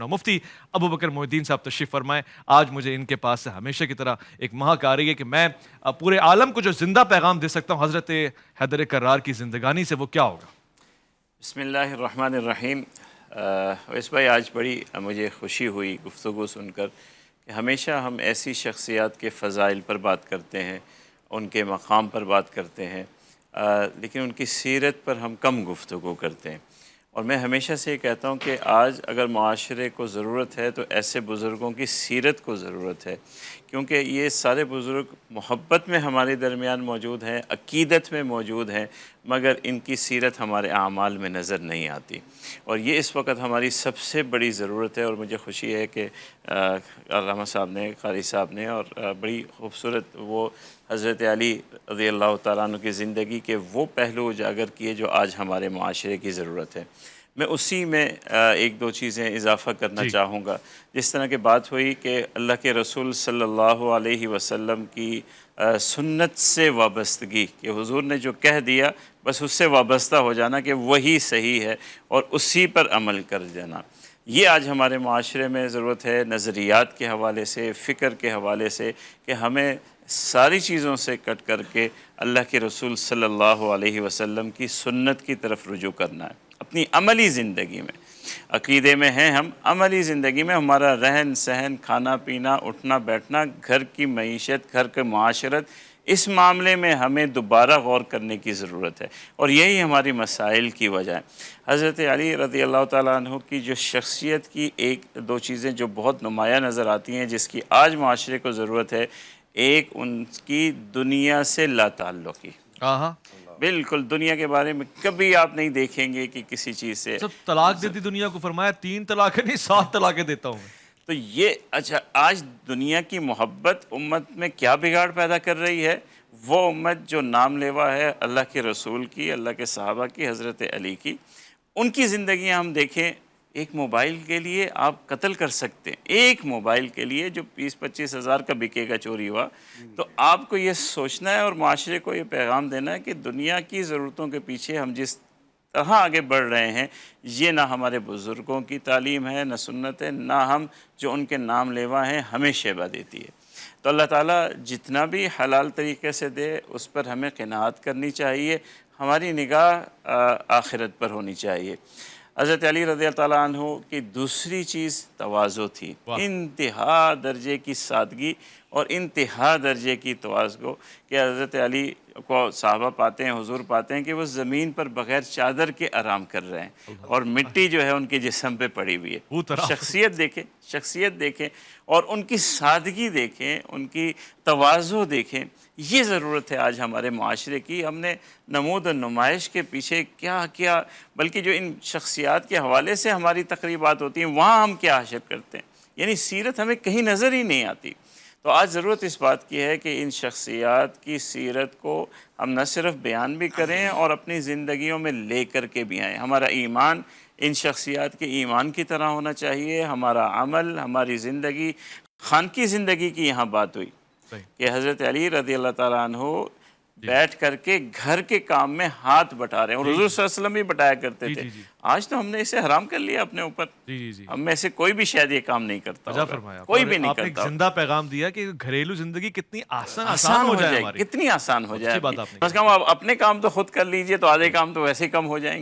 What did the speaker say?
جناب مفتی ابو بکر محی الدین صاحب تشریف فرمائیں۔ آج مجھے ان کے پاس سے ہمیشہ کی طرح ایک مہک آ رہی ہے کہ میں پورے عالم کو جو زندہ پیغام دے سکتا ہوں حضرت حیدر کرار کی زندگانی سے، وہ کیا ہوگا؟ بسم اللہ الرحمن الرحیم۔ ویس بھائی، آج بڑی مجھے خوشی ہوئی گفتگو سن کر کہ ہمیشہ ہم ایسی شخصیات کے فضائل پر بات کرتے ہیں، ان کے مقام پر بات کرتے ہیں، لیکن ان کی سیرت پر ہم کم گفتگو کرتے ہیں۔ اور میں ہمیشہ سے یہ کہتا ہوں کہ آج اگر معاشرے کو ضرورت ہے تو ایسے بزرگوں کی سیرت کو ضرورت ہے، کیونکہ یہ سارے بزرگ محبت میں ہمارے درمیان موجود ہیں، عقیدت میں موجود ہیں، مگر ان کی سیرت ہمارے اعمال میں نظر نہیں آتی، اور یہ اس وقت ہماری سب سے بڑی ضرورت ہے۔ اور مجھے خوشی ہے کہ علامہ صاحب نے، قاری صاحب نے، اور بڑی خوبصورت وہ حضرت علی رضی اللہ تعالیٰ عنہ کی زندگی کے وہ پہلو اجاگر کیے جو آج ہمارے معاشرے کی ضرورت ہے۔ میں اسی میں ایک دو چیزیں اضافہ کرنا چاہوں گا۔ جس طرح کی بات ہوئی کہ اللہ کے رسول صلی اللہ علیہ وسلم کی سنت سے وابستگی، کہ حضور نے جو کہہ دیا بس اس سے وابستہ ہو جانا کہ وہی صحیح ہے اور اسی پر عمل کر جانا، یہ آج ہمارے معاشرے میں ضرورت ہے، نظریات کے حوالے سے، فکر کے حوالے سے، کہ ہمیں ساری چیزوں سے کٹ کر کے اللہ کے رسول صلی اللہ علیہ وسلم کی سنت کی طرف رجوع کرنا ہے اپنی عملی زندگی میں۔ عقیدے میں ہیں ہم، عملی زندگی میں ہمارا رہن سہن، کھانا پینا، اٹھنا بیٹھنا، گھر کی معیشت، گھر کے معاشرت، اس معاملے میں ہمیں دوبارہ غور کرنے کی ضرورت ہے، اور یہی ہماری مسائل کی وجہ ہے۔ حضرت علی رضی اللہ تعالیٰ عنہ کی جو شخصیت کی ایک دو چیزیں جو بہت نمایاں نظر آتی ہیں، جس کی آج معاشرے کو ضرورت ہے، ایک ان کی دنیا سے لا تعلقی۔ بالکل دنیا کے بارے میں کبھی آپ نہیں دیکھیں گے کہ کسی چیز سے سب طلاق دے دی دنیا کو، فرمایا 3 طلاقیں نہیں 7 طلاقیں دیتا ہوں میں۔ تو یہ اچھا، آج دنیا کی محبت امت میں کیا بگاڑ پیدا کر رہی ہے؟ وہ امت جو نام لیوا ہے اللہ کے رسول کی، اللہ کے صحابہ کی، حضرت علی کی، ان کی زندگیاں ہم دیکھیں، ایک موبائل کے لیے آپ قتل کر سکتے ہیں، ایک موبائل کے لیے جو 20-25 ہزار کا بکے گا چوری ہوا۔ تو آپ کو یہ سوچنا ہے اور معاشرے کو یہ پیغام دینا ہے کہ دنیا کی ضرورتوں کے پیچھے ہم جس طرح آگے بڑھ رہے ہیں، یہ نہ ہمارے بزرگوں کی تعلیم ہے، نہ سنت ہے، نہ ہم جو ان کے نام لیوا ہیں ہمیں شیبہ دیتی ہے۔ تو اللہ تعالیٰ جتنا بھی حلال طریقے سے دے اس پر ہمیں قناعت کرنی چاہیے، ہماری نگاہ آخرت پر ہونی چاہیے۔ حضرت علی رضی اللہ تعالیٰ عنہ کی دوسری چیز تواضع تھی، انتہا درجے کی سادگی اور انتہا درجے کی تواضع، کہ حضرت علی کو صحابہ پاتے ہیں، حضور پاتے ہیں کہ وہ زمین پر بغیر چادر کے آرام کر رہے ہیں، اور مٹی جو ہے ان کے جسم پہ پڑی ہوئی ہے۔ شخصیت دیکھیں اور ان کی سادگی دیکھیں، ان کی تواضع دیکھیں، یہ ضرورت ہے آج ہمارے معاشرے کی۔ ہم نے نمود و نمائش کے پیچھے کیا کیا، بلکہ جو ان شخصیات کے حوالے سے ہماری تقریبات ہوتی ہیں وہاں ہم کیا حشر کرتے ہیں، یعنی سیرت ہمیں کہیں نظر ہی نہیں آتی۔ تو آج ضرورت اس بات کی ہے کہ ان شخصیات کی سیرت کو ہم نہ صرف بیان بھی کریں اور اپنی زندگیوں میں لے کر کے بھی آئیں۔ ہمارا ایمان ان شخصیات کے ایمان کی طرح ہونا چاہیے، ہمارا عمل، ہماری زندگی، خانقی زندگی کی یہاں بات ہوئی کہ حضرت علی رضی اللہ تعالیٰ عنہ بیٹھ کر کے گھر کے کام میں ہاتھ بٹا رہے ہیں، اور حضور صلی اللہ علیہ وسلم بھی بٹایا کرتے تھے۔ آج تو ہم نے اسے حرام کر لیا اپنے اوپر، ہم میں سے کوئی بھی شاید یہ کام نہیں کرتا ہوگا، کوئی بھی نہیں کرتا۔ آپ نے ایک زندہ پیغام دیا کہ گھریلو زندگی کتنی آسان ہو جائے، کتنی آسان ہو جائے۔ بس کم اپنے کام تو خود کر لیجئے تو آدھے کام تو ویسے کم ہو جائیں گے۔